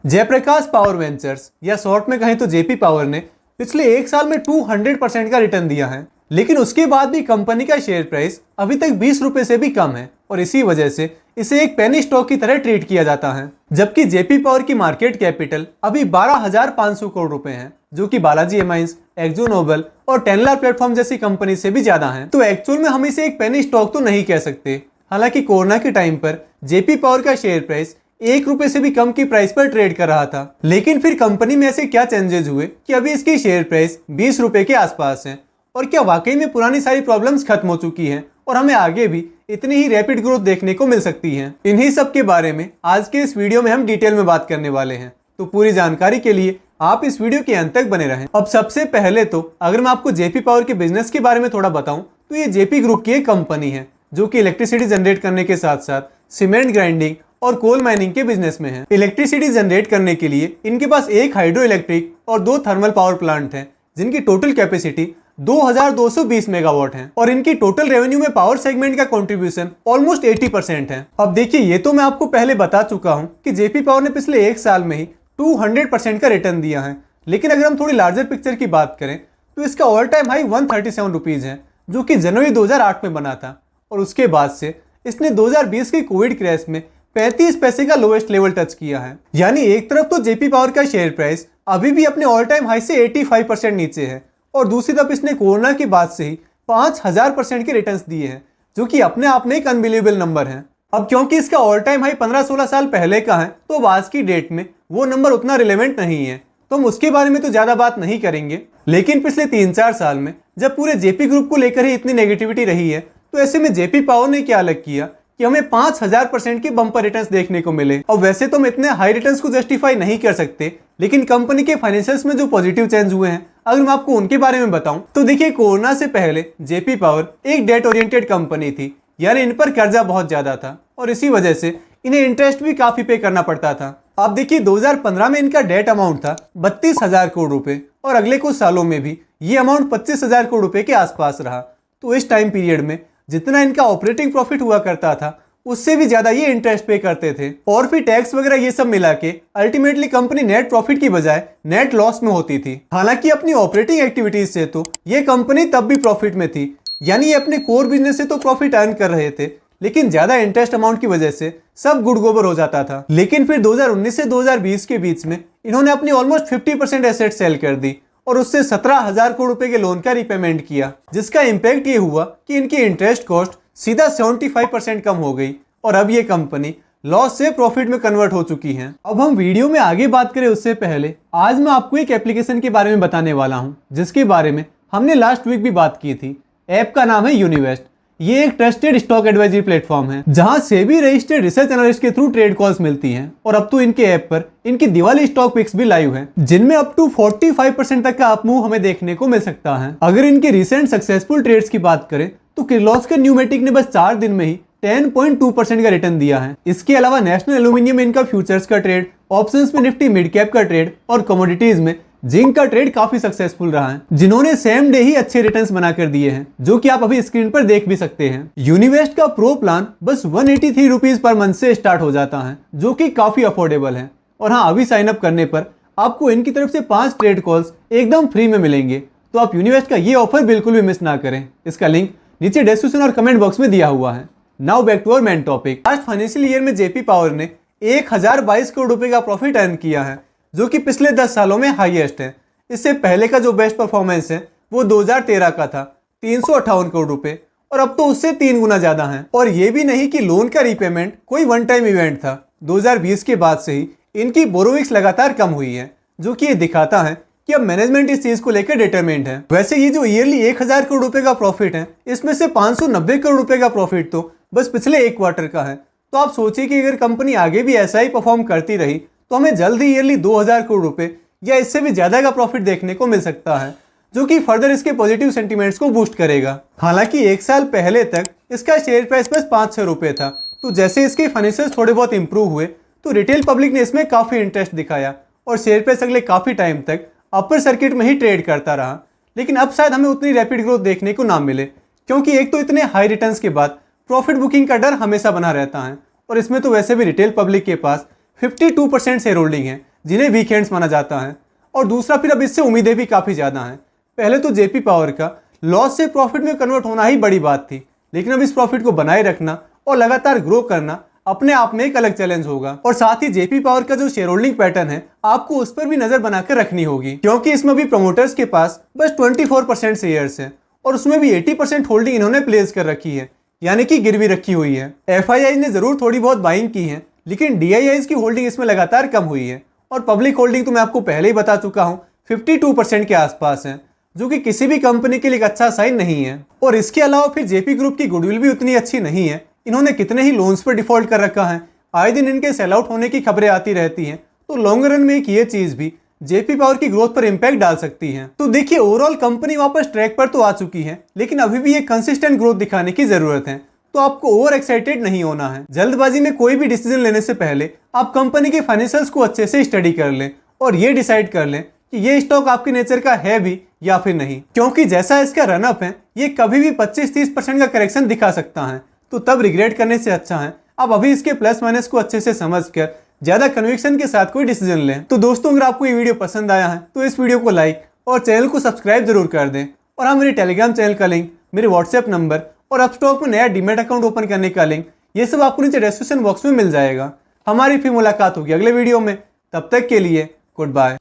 Jayaprakash power ventures या short में कहें तो जेपी पावर ने पिछले एक साल में 200% का रिटर्न दिया है, लेकिन उसके बाद भी कंपनी का शेयर प्राइस अभी तक 20 रुपए से भी कम है और इसी वजह से इसे एक पेनी स्टॉक की तरह ट्रीट किया जाता है। जबकि जेपी पावर की मार्केट कैपिटल अभी 12,500 करोड़ रुपए है, जो कि बालाजी एमाइंस, एक्जो नोबल और टेनलार प्लेटफॉर्म जैसी कंपनी से भी ज्यादा है। तो एक्चुअल में हम इसे एक पेनी स्टॉक तो नहीं कह सकते। हालांकि कोरोना के टाइम पर जेपी पावर का शेयर प्राइस 1 रुपए से भी कम की प्राइस पर ट्रेड कर रहा था, लेकिन फिर कंपनी में ऐसे क्या चेंजेस हुए कि अभी इसकी शेयर प्राइस 20 रुपए के आसपास है। और क्या वाकई में पुरानी सारी प्रॉब्लम्स खत्म हो चुकी हैं और हमें आगे भी इतनी ही रैपिड ग्रोथ देखने को मिल सकती है? इन्हीं सब के बारे में आज के इस वीडियो में हम डिटेल में बात करने वाले हैं, तो पूरी जानकारी के लिए आप इस वीडियो के अंत तक बने रहें। अब सबसे पहले तो अगर मैं आपको जेपी पावर के बिजनेस के बारे में थोड़ा बताऊं तो ये जेपी ग्रुप की एक कंपनी है जो कि इलेक्ट्रिसिटी जनरेट करने के साथ साथ सीमेंट ग्राइंडिंग और कोल माइनिंग के बिजनेस में है। इलेक्ट्रिसिटी जनरेट करने के लिए इनके पास एक हाइड्रो इलेक्ट्रिक और 2 थर्मल पावर प्लांट हैं, जिनकी टोटल कैपेसिटी 2220 मेगावाट है और इनकी टोटल रेवेन्यू में पावर सेगमेंट का कंट्रीब्यूशन ऑलमोस्ट 80% है। अब देखिए, ये तो मैं आपको पहले बता चुका हूं कि जेपी पावर ने पिछले एक साल में ही 200% का रिटर्न दिया है, लेकिन अगर हम थोड़ी लार्जर पिक्चर की बात करें तो इसका ऑल टाइम हाई 137 रुपीज है, जो कि जनवरी 2008 में बना था और उसके बाद से इसने 2020 के कोविड क्रैश में 35 पैसे का लोएस्ट लेवल टच किया है। यानी एक तरफ तो जेपी पावर का शेयर प्राइस अभी भी अपने ऑल टाइम हाई से 85% नीचे है और दूसरी तरफ इसने कोरोना के बाद से ही 5000% के रिटर्न्स दिए हैं, जो कि अपने आप में एक अनबिलीवेबल नंबर है। अब क्योंकि इसका ऑल टाइम हाई 15-16 साल पहले का है, तो अब आज की डेट में वो नंबर उतना रिलेवेंट नहीं है, तो हम उसके बारे में तो ज्यादा बात नहीं करेंगे। लेकिन पिछले 3-4 साल में जब पूरे जेपी ग्रुप को लेकर ही इतनी नेगेटिविटी रही है, तो ऐसे में जेपी पावर ने क्या अलग किया कि हमें 5000% के बम्पर रिटर्न्स देखने को मिले। और वैसे तो हम इतने हाई रिटर्न्स को जस्टिफाई नहीं कर सकते, लेकिन कंपनी के फाइनेंशियल्स में जो पॉजिटिव चेंज हुए हैं अगर मैं आपको उनके बारे में बताऊं तो देखिए, कोरोना से पहले जेपी पावर एक डेट ओरिएंटेड कंपनी थी, यानी इन पर कर्जा बहुत ज्यादा था और इसी वजह से इन्हें इंटरेस्ट भी काफी पे करना पड़ता था। आप देखिए, 2015 में इनका डेट अमाउंट था 32,000 करोड़ रुपए और अगले कुछ सालों में भी ये अमाउंट 25,000 करोड़ रुपए के आसपास रहा। तो इस टाइम पीरियड में जितना इनका ऑपरेटिंग प्रॉफिट हुआ करता था, उससे भी ज्यादा ये इंटरेस्ट पे करते थे और फिर टैक्स वगैरह ये सब मिला के अल्टीमेटली कंपनी नेट प्रॉफिट की बजाय नेट लॉस में होती थी। हालांकि अपनी ऑपरेटिंग एक्टिविटीज से तो ये कंपनी तब भी प्रॉफिट में थी, यानी ये अपने कोर बिजनेस से तो प्रॉफिट अर्न कर रहे थे, लेकिन ज्यादा इंटरेस्ट अमाउंट की वजह से सब गुड़ गोबर हो जाता था। लेकिन फिर 2019 से 2020 के बीच में इन्होंने अपनी ऑलमोस्ट 50% एसेट सेल कर दी और उससे 17,000 करोड़ रुपए के लोन का रिपेमेंट किया, जिसका इम्पैक्ट ये हुआ कि इनकी इंटरेस्ट कॉस्ट सीधा 75% कम हो गई और अब ये कंपनी लॉस से प्रॉफिट में कन्वर्ट हो चुकी है। अब हम वीडियो में आगे बात करें उससे पहले आज मैं आपको एक एप्लीकेशन के बारे में बताने वाला हूं, जिसके बारे में हमने लास्ट वीक भी बात की थी। ऐप का नाम है यूनिवेस्ट। ये एक ट्रस्टेड स्टॉक एडवाइजरी प्लेटफॉर्म है, जहां सेबी रजिस्टर्ड रिसर्च एनालिस्ट के थ्रू ट्रेड कॉल्स मिलती हैं और अब तो इनके ऐप पर इनकी दिवाली स्टॉक पिक्स भी लाइव हैं, जिनमें अप टू 45% तक का अप मूव हमें देखने को मिल सकता है। अगर इनके रिसेंट सक्सेसफुल ट्रेड्स की बात करें तो किर्लोस्कर न्यूमेटिक ने बस 4 दिन में ही 10.2% का रिटर्न दिया है। इसके अलावा नेशनल एल्यूमिनियम में इनका फ्यूचर्स का ट्रेड, ऑप्शंस में निफ्टी मिड कैप का ट्रेड और कमोडिटीज में जिंक का ट्रेड काफी सक्सेसफुल रहा है, जिन्होंने सेम डे ही अच्छे रिटर्न्स बनाकर दिए हैं, जो कि आप अभी स्क्रीन पर देख भी सकते हैं। यूनिवेस्ट का प्रो प्लान बस 183 रुपीज पर मंथ से स्टार्ट हो जाता है, जो कि काफी अफोर्डेबल है। और हाँ, अभी साइन अप करने पर आपको इनकी तरफ से 5 ट्रेड कॉल्स एकदम फ्री में मिलेंगे, तो आप यूनिवेस्ट का ये ऑफर बिल्कुल भी मिस ना करें। इसका लिंक नीचे डिस्क्रिप्शन और कमेंट बॉक्स में दिया हुआ है। Now back to our main topic. Last financial year में जेपी पावर ने 1022 करोड़ रुपए का प्रॉफिट अर्न किया है, जो कि पिछले 10 सालों में हाईएस्ट है। इससे पहले का जो बेस्ट परफॉर्मेंस है वो 2013 का था, 358 करोड़ रुपए, और अब तो उससे 3 गुना ज्यादा है। और ये भी नहीं कि लोन का रीपेमेंट कोई वन टाइम इवेंट था। 2020 के बाद से ही इनकी बोरोविंग्स लगातार कम हुई है, जो कि ये दिखाता है कि अब मैनेजमेंट इस चीज को लेकर डिटरमिन्ड है। वैसे ये जो ईयरली 1000 करोड़ रुपए का प्रॉफिट है, इसमें से 590 करोड़ रुपए का प्रॉफिट तो बस पिछले एक क्वार्टर का है। तो आप सोचिए कि अगर कंपनी आगे भी ऐसा ही परफॉर्म करती रही तो हमें जल्द ही ईयरली 2000 करोड़ रुपए या इससे भी ज्यादा का प्रॉफिट देखने को मिल सकता है, जो कि फर्दर इसके पॉजिटिव सेंटीमेंट्स को बूस्ट करेगा। हालांकि एक साल पहले तक इसका शेयर प्राइस बस 5-6 रुपए था, तो जैसे इसके फाइनेंशियल्स थोड़े बहुत इंप्रूव हुए तो रिटेल पब्लिक ने इसमें काफी इंटरेस्ट दिखाया और शेयर प्राइस अगले काफी टाइम तक अपर सर्किट में ही ट्रेड करता रहा। लेकिन अब शायद हमें उतनी रैपिड ग्रोथ देखने को ना मिले, क्योंकि एक तो इतने हाई रिटर्न्स के बाद प्रॉफिट बुकिंग का डर हमेशा बना रहता है और इसमें तो वैसे भी रिटेल पब्लिक के पास 52% शेयर होल्डिंग है, जिन्हें वीकेंड्स माना जाता है, और दूसरा फिर अब इससे उम्मीदें भी काफ़ी ज़्यादा हैं। पहले तो जेपी पावर का लॉस से प्रॉफिट में कन्वर्ट होना ही बड़ी बात थी, लेकिन अब इस प्रॉफिट को बनाए रखना और लगातार ग्रो करना अपने आप में एक अलग चैलेंज होगा। और साथ ही जेपी पावर का जो शेयर होल्डिंग पैटर्न है, आपको उस पर भी नजर बनाकर रखनी होगी, क्योंकि इसमें भी प्रमोटर्स के पास बस 24% शेयर्स हैं और उसमें भी 80% होल्डिंग इन्होंने प्लेस कर रखी है, यानी कि गिरवी रखी हुई है। एफआईआई ने जरूर थोड़ी बहुत बाइंग की है, लेकिन डीआईआई की होल्डिंग इसमें लगातार कम हुई है और पब्लिक होल्डिंग तो मैं आपको पहले ही बता चुका हूँ 52% के आसपास है, जो कि किसी भी कंपनी के लिए एक अच्छा साइन नहीं है। और इसके अलावा फिर जेपी ग्रुप की गुडविल भी उतनी अच्छी नहीं है। इन्होंने कितने ही लोन्स पर डिफॉल्ट कर रखा है, आए दिन इनके सेल आउट होने की खबरें आती रहती हैं, तो लॉन्ग रन में एक ये चीज भी जेपी पावर की ग्रोथ पर इंपैक्ट डाल सकती है। तो देखिए, ओवरऑल कंपनी वापस ट्रैक पर तो आ चुकी है, लेकिन अभी भी एक कंसिस्टेंट ग्रोथ दिखाने की जरूरत है। तो आपको ओवर एक्साइटेड नहीं होना है। जल्दबाजी में कोई भी डिसीजन लेने से पहले आप कंपनी के फाइनेंशियल्स को अच्छे से स्टडी कर लें और ये डिसाइड कर लें कि ये स्टॉक आपके नेचर का है भी या फिर नहीं, क्योंकि जैसा इसका रनअप है, ये कभी भी 25-30% का करेक्शन दिखा सकता है। तो तब रिग्रेट करने से अच्छा है आप अभी इसके प्लस माइनस को अच्छे से समझकर ज्यादा कन्विक्शन के साथ कोई डिसीजन लें। तो दोस्तों, अगर आपको ये वीडियो पसंद आया है तो इस वीडियो को लाइक और चैनल को सब्सक्राइब जरूर कर दें। और हाँ, मेरे टेलीग्राम चैनल का लिंक, मेरे व्हाट्सएप नंबर और अपस्टॉक में नया डीमैट अकाउंट ओपन करने का लिंक, ये सब आपको नीचे डिस्क्रिप्शन बॉक्स में मिल जाएगा। हमारी फिर मुलाकात होगी अगले वीडियो में, तब तक के लिए गुड बाय।